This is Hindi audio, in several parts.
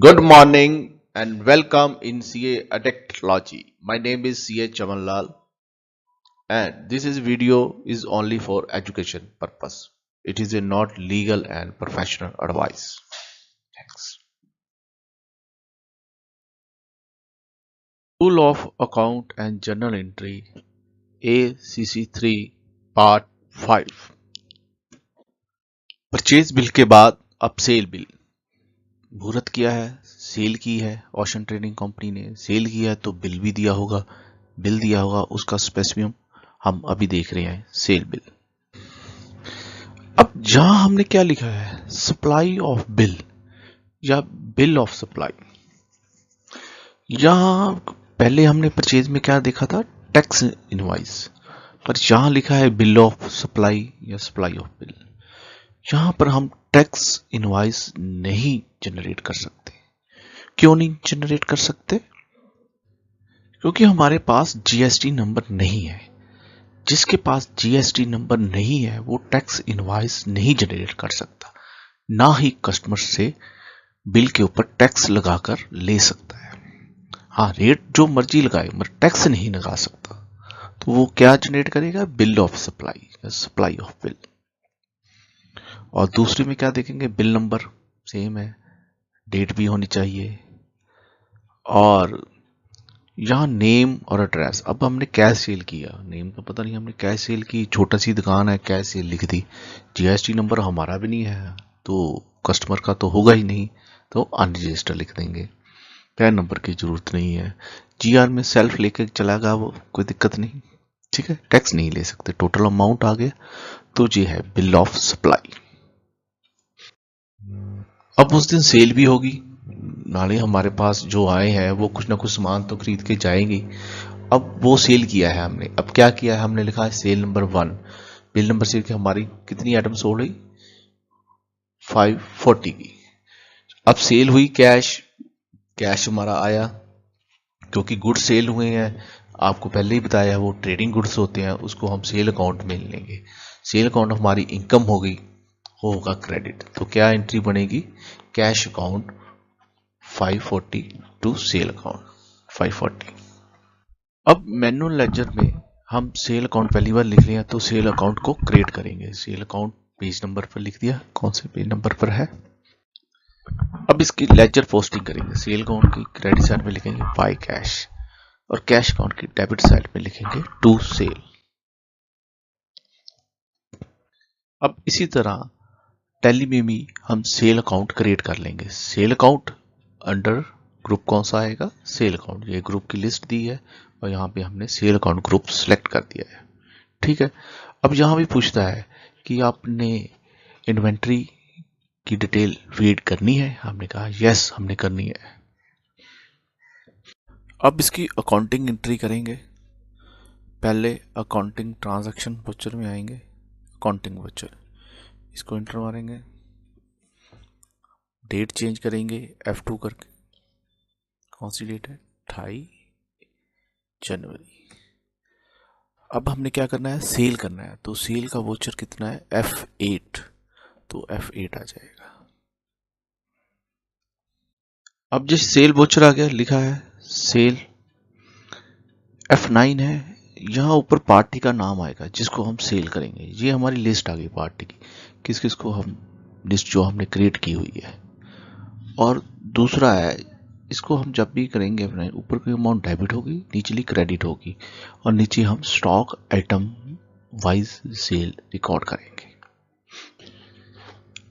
Good morning and welcome in CA Addictology. My name is CA Chamanlal and this is video is only for education purpose. It is a not legal and professional advice. Thanks. Rule of Account and Journal Entry ACC3 Part 5 purchase bill के बाद अब सेल बिल मुहूर्त किया है, सेल की है, ओशन ट्रेडिंग कंपनी ने सेल किया है तो बिल भी दिया होगा, बिल दिया होगा, उसका स्पेसिफिक हम अभी देख रहे हैं सेल बिल। अब जहां हमने क्या लिखा है सप्लाई ऑफ बिल या बिल ऑफ सप्लाई, यहां पहले हमने परचेज में क्या देखा था टैक्स इनवॉइस, पर यहां लिखा है बिल ऑफ सप्लाई या सप्लाई ऑफ बिल। यहां पर हम टैक्स इनवॉइस नहीं जनरेट कर सकते। क्यों नहीं जनरेट कर सकते? क्योंकि हमारे पास जीएसटी नंबर नहीं है। जिसके पास जीएसटी नंबर नहीं है वो टैक्स इनवॉइस नहीं जनरेट कर सकता, ना ही कस्टमर से बिल के ऊपर टैक्स लगाकर ले सकता है। हाँ, रेट जो मर्जी लगाए मगर टैक्स नहीं लगा सकता। तो वो क्या जनरेट करेगा? बिल ऑफ सप्लाई या सप्लाई ऑफ बिल। और दूसरे में क्या देखेंगे? बिल नंबर सेम है, डेट भी होनी चाहिए, और यहाँ नेम और एड्रेस। अब हमने कैश सेल किया, नेम तो पता नहीं हमने कैश सेल की, छोटा सी दुकान है, कैश सेल लिख दी, जीएसटी नंबर हमारा भी नहीं है तो कस्टमर का तो होगा ही नहीं, तो अनरजिस्टर लिख देंगे। पैन नंबर की जरूरत नहीं है, जीआर में सेल्फ लेके चला गया वो, कोई दिक्कत नहीं, ठीक है। टैक्स नहीं ले सकते, टोटल अमाउंट आ गया, तो ये है बिल ऑफ सप्लाई। अब उस दिन सेल भी होगी, नाले हमारे पास जो आए हैं वो कुछ ना कुछ सामान तो खरीद के जाएंगे। अब वो सेल किया है हमने, अब क्या किया है हमने लिखा है सेल नंबर 1, बिल नंबर से हमारी कितनी आइटम सोल्ड हुई? 540 की। अब सेल हुई, कैश हमारा आया क्योंकि गुड्स सेल हुए हैं। आपको पहले ही बताया वो ट्रेडिंग गुड्स होते हैं, उसको हम सेल अकाउंट में लेंगे। सेल अकाउंट हमारी इनकम हो गई, होगा क्रेडिट, तो क्या एंट्री बनेगी? Cash account 540 to sale account 540। अब मैनुअल लेजर में हम सेल अकाउंट पहली बार लिख लिया तो सेल अकाउंट को क्रिएट करेंगे। सेल अकाउंट पेज नंबर पर लिख दिया, कौन से पेज नंबर पर है। अब इसकी लेजर पोस्टिंग करेंगे। सेल अकाउंट की क्रेडिट साइड में लिखेंगे बाय कैश और कैश अकाउंट की डेबिट साइड में लिखेंगे टू सेल। अब इसी तरह टैली में भी हम सेल अकाउंट क्रिएट कर लेंगे। सेल अकाउंट अंडर ग्रुप कौन सा आएगा? Sale account. ये ग्रुप की लिस्ट दी है और यहाँ पे हमने सेल अकाउंट ग्रुप सेलेक्ट कर दिया है, ठीक है। अब यहाँ भी पूछता है कि आपने इन्वेंट्री की डिटेल रीड करनी है, हमने कहा यस हमने करनी है। अब इसकी अकाउंटिंग एंट्री करेंगे। पहले अकाउंटिंग ट्रांजैक्शन वाउचर में आएंगे, अकाउंटिंग वाउचर, इसको एंटर मारेंगे, डेट चेंज करेंगे F2 करके, कौन सी डेट है? 28 जनवरी। अब हमने क्या करना है? सेल करना है, तो सेल का वोचर कितना है? F8, तो F8 आ जाएगा। अब जिस सेल वोचर आ गया, लिखा है सेल। F9 है, यहाँ ऊपर पार्टी का नाम आएगा जिसको हम सेल करेंगे। ये हमारी लिस्ट आ गई पार्टी की, किस किस को हम, लिस्ट जो हमने क्रिएट की हुई है। और दूसरा है, इसको हम जब भी करेंगे अपने ऊपर की अमाउंट डेबिट होगी, नीचली क्रेडिट होगी, और नीचे हम stock item wise sale record करेंगे।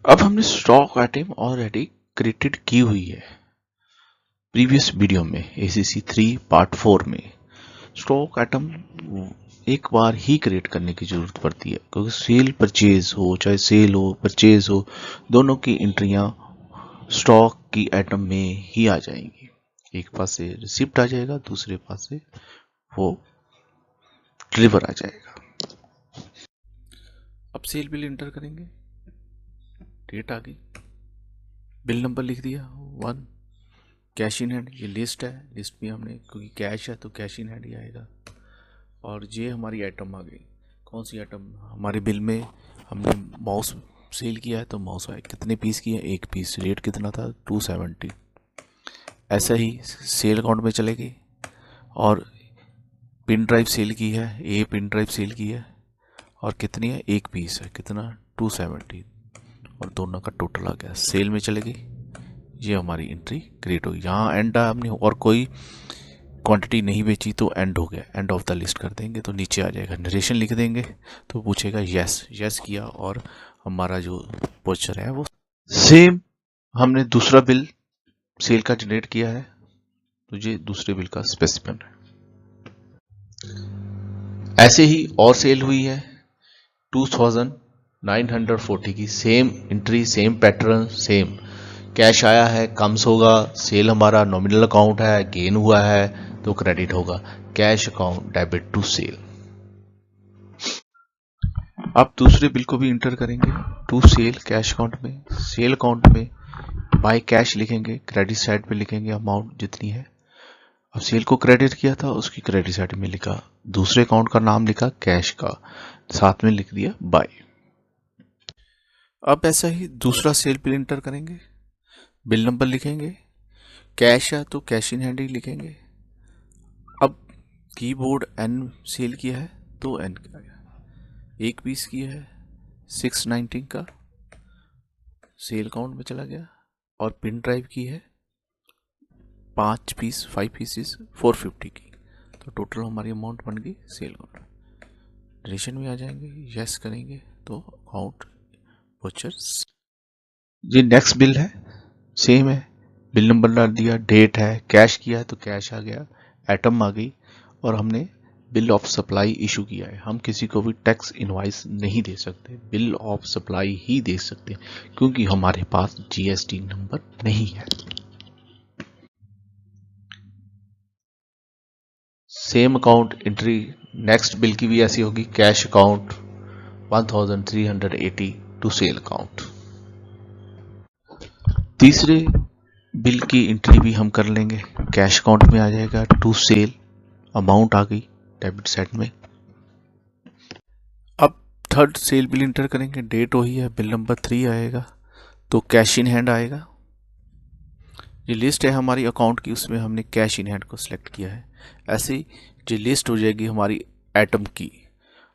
अब हमने स्टॉक आइटम ऑलरेडी क्रिएटेड की हुई है प्रीवियस वीडियो में, ACC3 पार्ट 4 में। स्टॉक आइटम एक बार ही क्रिएट करने की जरूरत पड़ती है क्योंकि सेल परचेज हो, चाहे सेल हो परचेज हो, दोनों की एंट्रियां स्टॉक की आइटम में ही आ जाएंगी। एक पास से रिसिप्ट आ जाएगा, दूसरे पास से वो डिलीवर आ जाएगा। अब सेल बिल एंटर करेंगे, डेट आ गई, बिल नंबर लिख दिया 1, कैश इन हैंड, ये लिस्ट है, लिस्ट में हमने क्योंकि कैश है तो कैश इन हैंड ही आएगा। और ये हमारी आइटम आ गई, कौन सी आइटम? हमारे बिल में हमने माउस सेल किया है तो माउस आए, कितने पीस किए? एक पीस, रेट कितना था? 270। ऐसा ही सेल अकाउंट में चलेगी और पिन ड्राइव सेल की है, ए पिन ड्राइव सेल की है और कितनी है, एक पीस है, कितना 270 और दोनों का टोटल आ गया, सेल में चलेगी। ये हमारी एंट्री क्रिएट होगी। यहाँ एंड हमने और कोई क्वांटिटी नहीं बेची तो एंड हो गया, एंड ऑफ द लिस्ट कर देंगे तो नीचे आ जाएगा, नरेशन लिख देंगे तो पूछेगा यस, यस किया और हमारा जो पोस्चर है वो सेम। हमने दूसरा बिल सेल का जनरेट किया है तो ये दूसरे बिल का स्पेसिफिकेशन है। ऐसे ही और सेल हुई है 2940 की, same entry, same pattern, same cash आया है, कम्स होगा, सेल हमारा नॉमिनल अकाउंट है, गेन हुआ है तो क्रेडिट होगा, cash account debit to sale. अब दूसरे बिल को भी इंटर करेंगे टू सेल कैश अकाउंट में, सेल अकाउंट में बाय कैश लिखेंगे, क्रेडिट साइड पे लिखेंगे अमाउंट जितनी है। अब सेल को क्रेडिट किया था, उसकी क्रेडिट साइड में लिखा, दूसरे अकाउंट का नाम लिखा कैश का, साथ में लिख दिया बाय। अब ऐसा ही दूसरा सेल बिल इंटर करेंगे, बिल नंबर लिखेंगे, कैश है तो कैश इन हैंड ही लिखेंगे। अब कीबोर्ड एन सेल किया है तो एन का एक पीस किया है 619 का, सेल अकाउंट में चला गया और पिन ड्राइव की है 5 पीस 5 पीसेस 450 की, तो टोटल हमारी अमाउंट बन गई सेल अकाउंट। नरेशन में आ जाएंगे, यस करेंगे तो अकाउंट वोचर्स। ये नेक्स्ट बिल है, सेम है, बिल नंबर डाल दिया, डेट है, कैश किया है तो कैश आ गया, एटम आ गई और हमने बिल ऑफ सप्लाई इशू किया है। हम किसी को भी टैक्स इनवॉइस नहीं दे सकते, बिल ऑफ सप्लाई ही दे सकते क्योंकि हमारे पास जीएसटी नंबर नहीं है। Same account entry next bill की भी ऐसी होगी, cash account 1380 to sale account. तीसरे बिल की एंट्री भी हम कर लेंगे, कैश अकाउंट में आ जाएगा, टू सेल अमाउंट आ गई डेबिट साइड में। अब थर्ड सेल बिल इंटर करेंगे, डेट वही है, बिल नंबर 3 आएगा तो कैश इन हैंड आएगा। ये लिस्ट है हमारी अकाउंट की, उसमें हमने कैश इन हैंड को सिलेक्ट किया है। ऐसे ही जो लिस्ट हो जाएगी हमारी एटम की,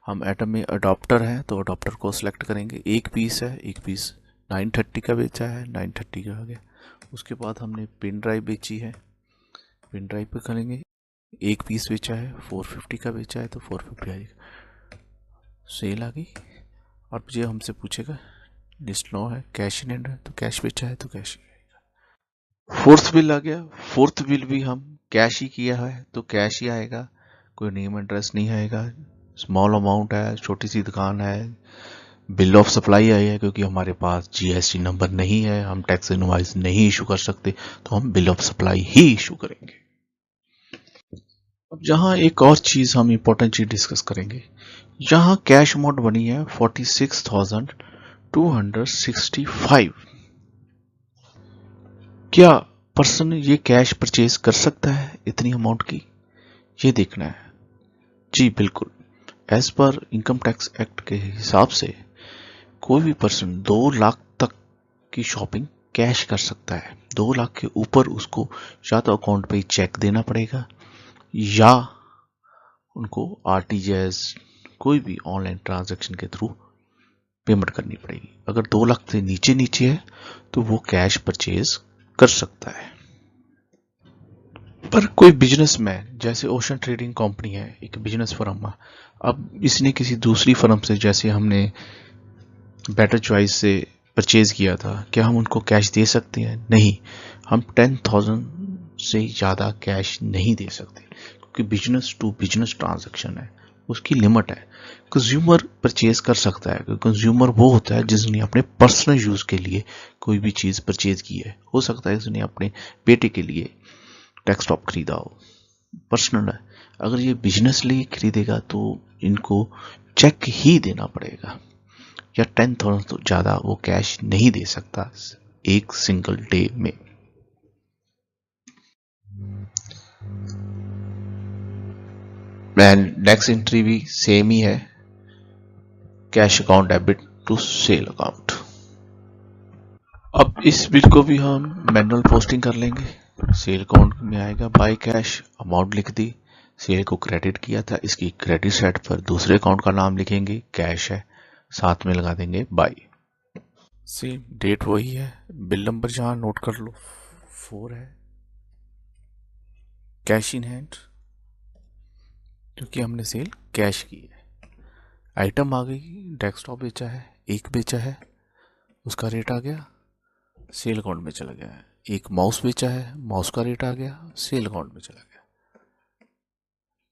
हम एटम में अडॉप्टर है तो अडॉप्टर को सिलेक्ट करेंगे, एक पीस है, एक पीस 930 का बेचा है, 930 का आ गया। उसके बाद हमने पिन ड्राइव बेची है, पिन ड्राइव पे करेंगे, एक पीस बेचा है 450 का बेचा है तो 450 आएगा, सेल आ गई। और मुझे हमसे पूछेगा लिस्ट नो है, कैश इन हैंड है तो कैश बेचा है तो कैश आएगा। फोर्थ बिल आ गया, फोर्थ बिल भी हम कैश ही किया है तो कैश ही आएगा, कोई नेम एड्रेस नहीं आएगा, स्मॉल अमाउंट है, छोटी सी दुकान है, बिल ऑफ सप्लाई आई है क्योंकि हमारे पास जीएसटी नंबर नहीं है, हम टैक्स इनवॉइस नहीं इशू कर सकते तो हम bill of supply he issue करेंगे। अब जहां एक और चीज हम इंपॉर्टेंट चीज डिस्कस करेंगे, जहां कैश अमाउंट बनी है 46,265, क्या पर्सन ये कैश परचेज कर सकता है इतनी अमाउंट की, ये देखना है। जी बिल्कुल, as per income tax act के हिसाब से कोई भी पर्सन 2 लाख तक की शॉपिंग कैश कर सकता है। 2 लाख के ऊपर उसको या तो अकाउंट पे चेक देना पड़ेगा या उनको आरटीजीएस कोई भी ऑनलाइन ट्रांजैक्शन के थ्रू पेमेंट करनी पड़ेगी। अगर 2 लाख से नीचे नीचे है तो वो कैश परचेज कर सकता है। पर कोई बिजनेसमैन, जैसे ओशन ट्रेडिंग कंपनी है, एक बिजनेस फर्म है, अब इसने किसी दूसरी फर्म से, जैसे हमने बेटर चॉइस से परचेज किया था, क्या हम उनको कैश दे सकते हैं? नहीं, हम 10,000 से ज़्यादा कैश नहीं दे सकते क्योंकि बिजनेस टू बिजनेस ट्रांजैक्शन है, उसकी लिमिट है। कंज्यूमर परचेज कर सकता है क्योंकि कंज्यूमर वो होता है जिसने अपने पर्सनल यूज के लिए कोई भी चीज़ परचेज की है। हो सकता है उसने अपने बेटे के लिए डेस्कटॉप खरीदा हो, पर्सनल है। अगर ये बिजनेस लिए खरीदेगा तो इनको चेक ही देना पड़ेगा, या 10,000 तो ज़्यादा वो कैश नहीं दे सकता एक सिंगल डे में। नेक्स्ट एंट्री भी सेम ही है, cash account debit to sale account. अब इस बिल को भी हम मैनुअल पोस्टिंग कर लेंगे, सेल अकाउंट में आएगा बाय कैश, अमाउंट लिख दी, सेल को क्रेडिट किया था, इसकी क्रेडिट साइड पर दूसरे अकाउंट का नाम लिखेंगे, कैश है, साथ में लगा देंगे बाय। सेम डेट वही है, बिल नंबर जहां नोट कर लो 4 है, कैश इन हैंड क्योंकि हमने सेल कैश की है। आइटम आ गई, डेस्कटॉप बेचा है, एक बेचा है, उसका रेट आ गया, सेल अकाउंट में चला गया। एक माउस बेचा है, माउस का रेट आ गया, सेल अकाउंट में चला गया।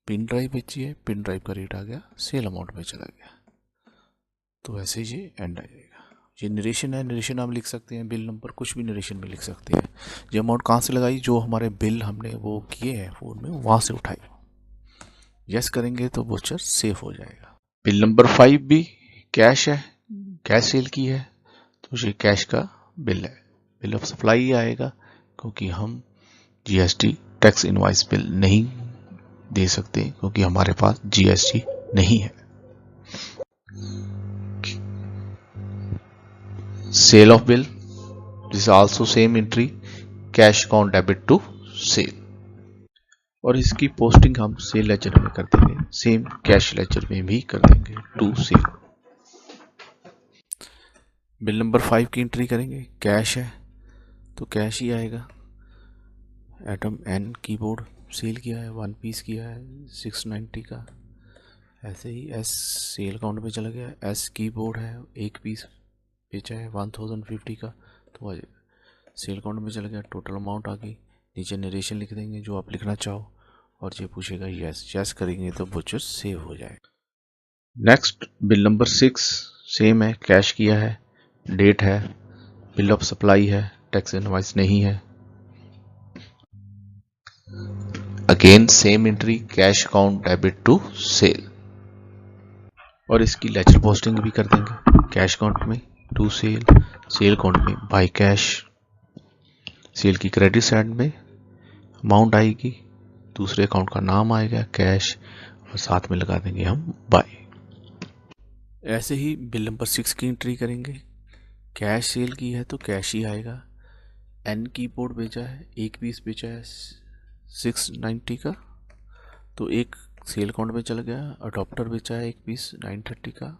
पिन ड्राइव बेची है, पिन ड्राइव का रेट आ गया, सेल अमाउंट में चला गया। तो ऐसे ही ये एंड आ जाएगा। ये नरेशन है, नरेशन आप लिख सकते हैं, बिल नंबर कुछ भी नरेशन में लिख सकते हैं। ये अमाउंट कहाँ से लगाई, जो हमारे बिल हमने वो किए हैं फोन में वहाँ से उठाई। यस करेंगे तो वोचर सेव हो जाएगा। बिल नंबर 5 भी कैश है, कैश सेल की है, तो ये कैश का बिल है। बिल ऑफ सप्लाई आएगा क्योंकि हम जीएसटी टैक्स इनवॉइस बिल नहीं दे सकते क्योंकि हमारे पास जीएसटी नहीं है। Sale of bill, this also same entry, cash account debit to sale, और इसकी पोस्टिंग हम सेल लेजर में कर देंगे, सेम कैश लेजर में भी कर देंगे टू सेल। बिल नंबर 5 की एंट्री करेंगे, कैश है तो कैश ही आएगा। एटम एन कीबोर्ड सेल किया है, 1 पीस किया है 690 का। ऐसे ही एस सेल अकाउंट में चला गया, एस कीबोर्ड है, 1 पीस बेचा है 1050 का, तो आ जाएगा सेल अकाउंट में चला गया। टोटल अमाउंट आ गई, नीचे नरेशन लिख देंगे जो आप लिखना चाहो, और ये पूछेगा यस, यस करेंगे तो बुचर सेव हो जाएगा। नेक्स्ट बिल नंबर 6 सेम है, कैश किया है, डेट है, बिल ऑफ सप्लाई है, टैक्स इनवॉइस नहीं है। Again same entry, cash account debit to sale, और इसकी लेजर पोस्टिंग भी कर देंगे, कैश अकाउंट में टू सेल, सेल अकाउंट में बाय कैश। सेल की क्रेडिट साइड में अमाउंट आएगी, दूसरे अकाउंट का नाम आएगा कैश, और साथ में लगा देंगे हम बाय। ऐसे ही बिल नंबर 6 की एंट्री करेंगे, कैश सेल की है तो कैश ही आएगा। एन कीबोर्ड बेचा है, 1 पीस बेचा है 690 का, तो एक सेल अकाउंट में चला गया। अडॉप्टर बेचा है 1 पीस 930 का,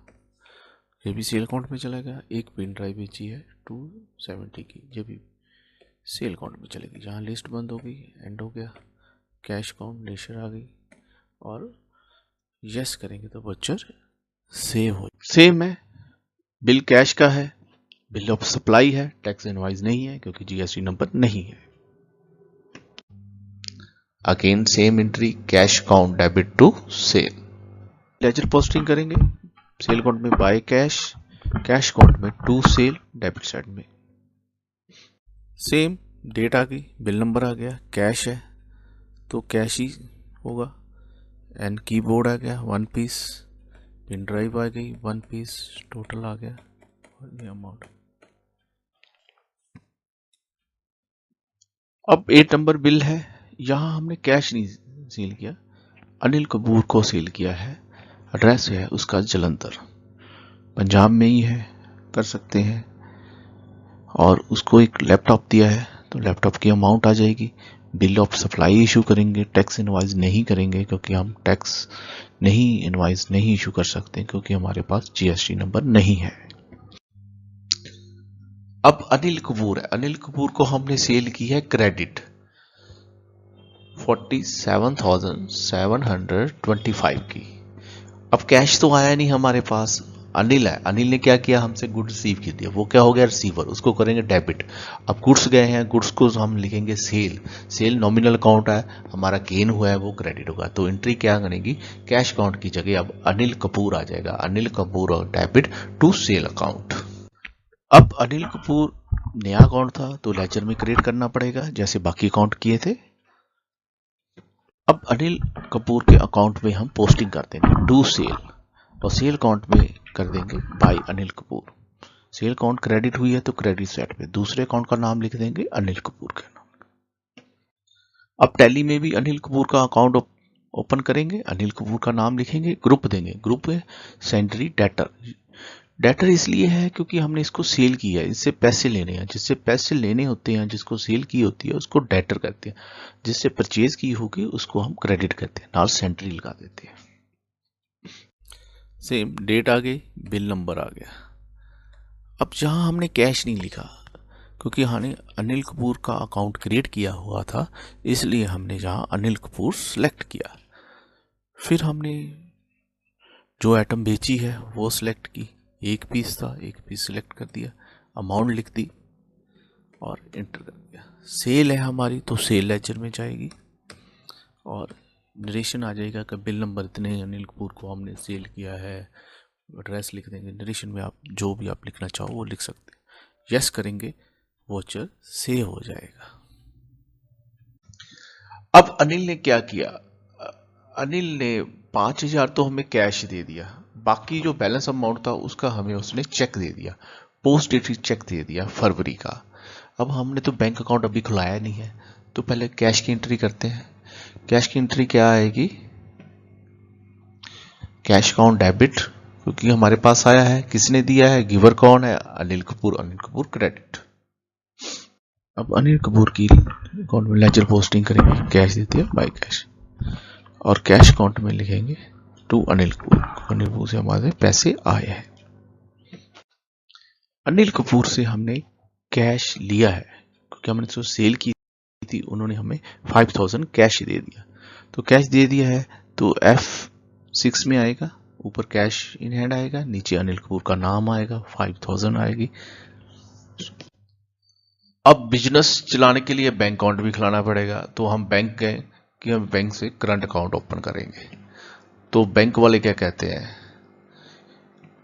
ये भी सेल अकाउंट में चला गया। एक पिन ड्राइव बेची है 270 की, ये भी सेल अकाउंट में चलेगी। जहाँ लिस्ट बंद हो गई, एंड हो गया, कैश अकाउंट नेचर आ गई, और यस करेंगे तो वोचर सेव हो। सेम है, बिल कैश का है, बिल ऑफ सप्लाई है, टैक्स इनवॉइस नहीं है क्योंकि जीएसटी नंबर नहीं है। Again same entry, cash account debit to sale. Ledger posting करेंगे, सेल अकाउंट में बाय कैश, कैश अकाउंट में टू सेल, डेबिट साइड में। सेम डेट आ गई, बिल नंबर आ गया, कैश है तो कैश ही होगा। एंड कीबोर्ड आ गया 1 पीस, पिन ड्राइव आ गई 1 पीस, टोटल आ गया ये अमाउंट। अब 8 नंबर बिल है, यहां हमने कैश नहीं सेल किया, अनिल कपूर को सेल किया है। एड्रेस है उसका जलंधर, पंजाब में ही है, कर सकते हैं। और उसको एक लैपटॉप दिया है तो लैपटॉप की अमाउंट आ जाएगी। बिल ऑफ सप्लाई इशू करेंगे, टैक्स इनवॉइस नहीं करेंगे क्योंकि हम टैक्स नहीं इनवॉइस नहीं इशू कर सकते क्योंकि हमारे पास जीएसटी नंबर नहीं है। अब अनिल कपूर है, अनिल कपूर को हमने सेल की है क्रेडिट 47,725 की। अब कैश तो आया नहीं हमारे पास, अनिल है, अनिल ने क्या किया, हमसे गुड रिसीव की दिया, वो क्या हो गया रिसीवर, उसको करेंगे डेबिट। अब गुड्स गए हैं, गुड्स को हम लिखेंगे सेल, सेल नॉमिनल अकाउंट है, हमारा गेन हुआ है वो क्रेडिट होगा, तो एंट्री क्या करेंगी, कैश अकाउंट की जगह अब अनिल कपूर आ जाएगा, अनिल कपूर और डेबिट टू सेल अकाउंट। अब अनिल कपूर नया अकाउंट था तो लेजर में क्रिएट करना पड़ेगा जैसे बाकी अकाउंट किए थे। अब अनिल कपूर के अकाउंट में हम पोस्टिंग कर देंगे टू सेल, और सेल अकाउंट में कर देंगे by Anil Kapoor. Sale account credit हुई है तो क्रेडिट साइड पे दूसरे अकाउंट का नाम लिख देंगे अनिल कपूर के नाम। अब टैली में भी अनिल कपूर का अकाउंट ओपन करेंगे, अनिल कपूर का नाम लिखेंगे, ग्रुप देंगे, ग्रुप है सेंट्री डेटर डेटर इसलिए है क्योंकि हमने इसको सेल किया है, इससे पैसे लेने हैं, जिससे पैसे लेने होते हैं, जिसको सेल की होती है उसको डेटर कहते हैं, जिससे परचेज की होगी उसको हम क्रेडिट कहते हैं, नाल सेंट्री लगा देते हैं। सेम डेट आ गई, बिल नंबर आ गया। अब जहां हमने कैश नहीं लिखा क्योंकि हमने अनिल कपूर का अकाउंट क्रिएट किया हुआ था, इसलिए हमने जहां अनिल कपूर सेलेक्ट किया। फिर हमने जो आइटम बेची है वो सिलेक्ट की, एक पीस था, एक पीस सिलेक्ट कर दिया, अमाउंट लिख दी और इंटर कर दिया। सेल है हमारी तो सेल लेजर में जाएगी और नरेशन आ जाएगा कि बिल नंबर इतने अनिल कपूर को हमने सेल किया है, एड्रेस लिख देंगे। नरेशन में आप जो भी आप लिखना चाहो वो लिख सकते हैं। यस करेंगे, वोचर सेव हो जाएगा। अब अनिल ने क्या किया, अनिल ने 5,000 तो हमें कैश दे दिया, बाकी जो बैलेंस अमाउंट था उसका हमें उसने चेक दे दिया, पोस्ट डेटेड चेक दे दिया फरवरी का। अब हमने तो बैंक अकाउंट अभी खुलाया नहीं है, तो पहले कैश की एंट्री करते हैं। कैश की एंट्री क्या आएगी, कैश अकाउंट डेबिट, क्योंकि हमारे पास आया है, किसने दिया है, गिवर कौन है, अनिल कपूर, अनिल कपूर क्रेडिट। अब अनिल कपूर की अकाउंट में लेजर पोस्टिंग करेंगे, कैश देती है बाय कैश, और कैश अकाउंट में लिखेंगे टू अनिल कपूर, अनिल कपूर से हमारे पैसे आए हैं। अनिल कपूर से हमने कैश लिया है क्योंकि हमने जो सेल की थी उन्होंने हमें 5,000 कैश दे दिया, तो कैश दे दिया है तो F6 में आएगा, ऊपर कैश इन हैंड आएगा, नीचे अनिल कपूर का नाम आएगा, 5,000 आएगी। अब बिजनेस चलाने के लिए बैंक अकाउंट भी खुलाना पड़ेगा, तो हम बैंक गए कि हम बैंक से करंट अकाउंट ओपन करेंगे। तो बैंक वाले क्या कहते हैं,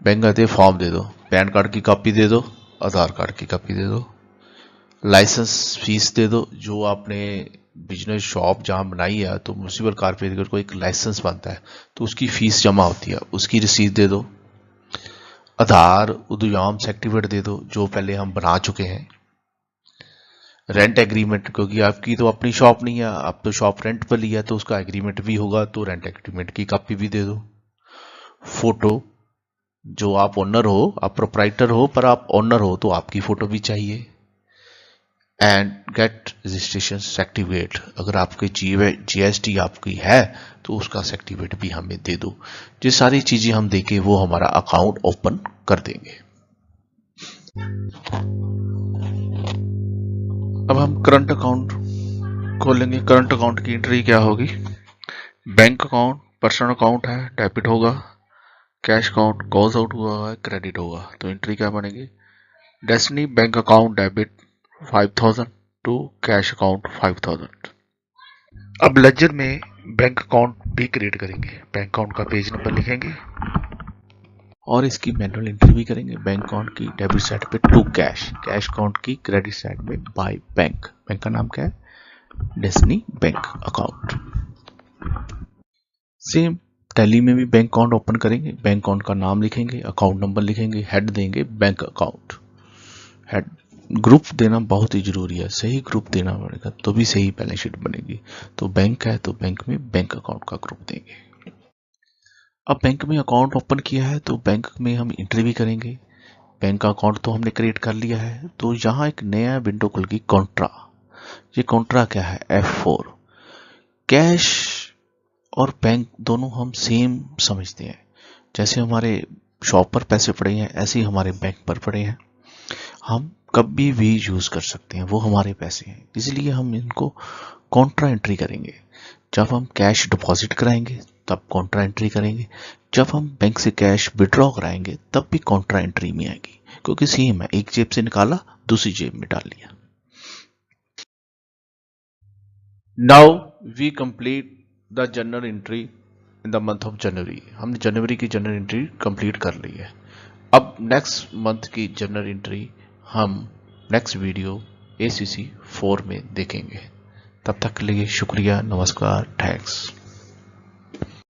बैंक कहते हैं फॉर्म दे दो, पैन कार्ड की कॉपी दे दो, आधार कार्ड की कॉपी दे दो, लाइसेंस फीस दे दो, जो आपने बिजनेस शॉप जहां बनाई है तो म्यूनिसिपल कॉर्पोरेशन को एक लाइसेंस बनता है, तो उसकी फीस जमा होती है, उसकी रसीद दे दो, आधार उद्यम सर्टिफिकेट दे दो जो पहले हम बना चुके हैं, रेंट एग्रीमेंट, क्योंकि आपकी तो अपनी शॉप नहीं है, आप तो शॉप रेंट पर लिया तो उसका एग्रीमेंट भी होगा, तो रेंट एग्रीमेंट की कॉपी भी दे दो, फोटो, जो आप ओनर हो, आप प्रोप्राइटर हो पर आप ओनर हो तो आपकी फोटो भी चाहिए, एंड गेट रजिस्ट्रेशन सर्टिफिकेट, अगर आपके जीएसटी आपकी है तो उसका सर्टिफिकेट भी हमें दे दो। ये सारी चीजें हम देके वो हमारा अकाउंट ओपन कर देंगे। अब हम करंट अकाउंट खोलेंगे। करंट अकाउंट की एंट्री क्या होगी, बैंक अकाउंट पर्सनल अकाउंट है, डेबिट होगा, कैश अकाउंट गोज आउट हुआ है, क्रेडिट होगा, तो एंट्री क्या बनेगी, destiny bank account debit 5,000 to cash account 5,000। अब लेजर में बैंक अकाउंट भी क्रिएट करेंगे, बैंक अकाउंट का पेज नंबर लिखेंगे और इसकी मैनुअल एंट्री भी करेंगे, बैंक अकाउंट की डेबिट साइड पे टू कैश, कैश अकाउंट की क्रेडिट साइड में बाय बैंक, बैंक का नाम क्या है, destiny bank account. Same tally में भी बैंक अकाउंट ओपन करेंगे, बैंक अकाउंट का नाम लिखेंगे, अकाउंट नंबर लिखेंगे, हेड देंगे बैंक अकाउंट, हेड ग्रुप देना बहुत ही जरूरी है, सही ग्रुप देना पड़ेगा तो भी सही बैलेंस शीट बनेगी, तो बैंक है तो बैंक में बैंक अकाउंट का ग्रुप देंगे। अब बैंक में अकाउंट ओपन किया है तो बैंक में हम एंट्री भी करेंगे, बैंक का अकाउंट तो हमने क्रिएट कर लिया है, तो यहाँ एक नया विंडो खुल गई कॉन्ट्रा। ये कॉन्ट्रा क्या है, F4। कैश और बैंक दोनों हम सेम समझते हैं, जैसे हमारे शॉप पर पैसे पड़े हैं ऐसे ही हमारे बैंक पर पड़े हैं, हम कभी भी यूज कर सकते हैं, वो हमारे पैसे हैं, इसलिए हम इनको कॉन्ट्रा एंट्री करेंगे। जब हम कैश डिपॉजिट कराएंगे तब कॉन्ट्रा एंट्री करेंगे, जब हम बैंक से कैश विड्रॉ कराएंगे तब भी कॉन्ट्रा एंट्री में आएगी, क्योंकि सेम है, एक जेब से निकाला दूसरी जेब में डाल लिया। Now we complete the journal entry in the month of January, हमने जनवरी की जनरल एंट्री कंप्लीट कर ली है। अब नेक्स्ट मंथ की जनरल एंट्री हम नेक्स्ट वीडियो ACC 4 में देखेंगे। तब तक के लिए शुक्रिया, नमस्कार, थैंक्स।